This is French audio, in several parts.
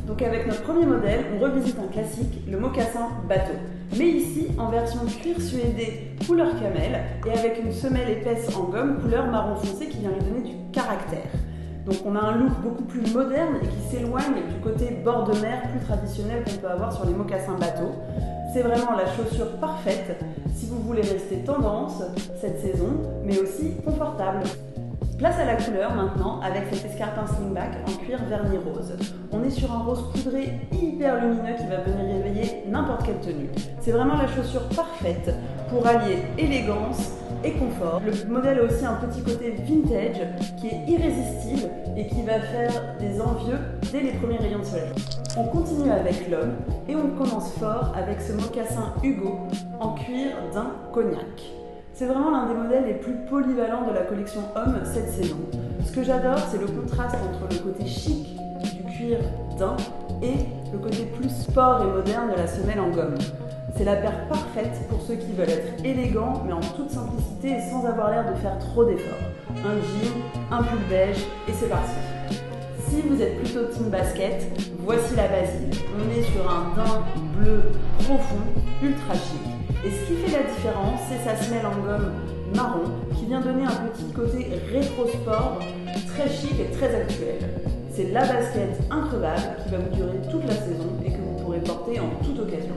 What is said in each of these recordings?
Donc avec notre premier modèle, on revisite un classique, le mocassin bateau. Mais ici, en version cuir suédé couleur camel et avec une semelle épaisse en gomme couleur marron foncé qui vient lui donner du caractère. Donc on a un look beaucoup plus moderne et qui s'éloigne du côté bord de mer plus traditionnel qu'on peut avoir sur les mocassins bateaux. C'est vraiment la chaussure parfaite si vous voulez rester tendance cette saison, mais aussi confortable. Place à la couleur maintenant avec cet escarpin slingback en cuir vernis rose. On est sur un rose poudré hyper lumineux qui va venir réveiller n'importe quelle tenue. C'est vraiment la chaussure parfaite pour allier élégance et confort. Le modèle a aussi un petit côté vintage qui est irrésistible et qui va faire des envieux dès les premiers rayons de soleil. On continue avec l'homme et on commence fort avec ce mocassin Hugo en cuir d'un cognac. C'est vraiment l'un des modèles les plus polyvalents de la collection homme cette saison. Ce que j'adore, c'est le contraste entre le côté chic du cuir daim et le côté plus sport et moderne de la semelle en gomme. C'est la paire parfaite pour ceux qui veulent être élégants mais en toute simplicité et sans avoir l'air de faire trop d'efforts. Un jean, un pull beige et c'est parti. Si vous êtes plutôt team basket, voici la Basile. On est sur un daim bleu profond, ultra chic. Et ce qui fait la différence, c'est sa semelle en gomme marron qui vient donner un petit côté rétro-sport très chic et très actuel. C'est la basket increvable qui va vous durer toute la saison et que vous pourrez porter en toute occasion.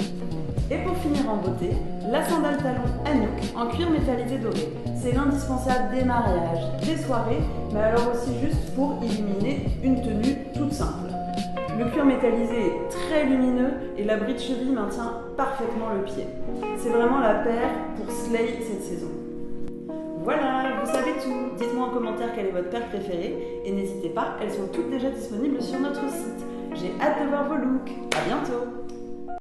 Et pour finir en beauté, la sandale talon Anouk en cuir métallisé doré. C'est l'indispensable des mariages, des soirées, mais alors aussi juste pour illuminer une tenue toute simple. Le cuir métallisé est très lumineux et l'abri de cheville maintient parfaitement le pied. C'est vraiment la paire pour slay cette saison. Voilà, vous savez tout. Dites-moi en commentaire quelle est votre paire préférée et n'hésitez pas, elles sont toutes déjà disponibles sur notre site. J'ai hâte de voir vos looks. À bientôt.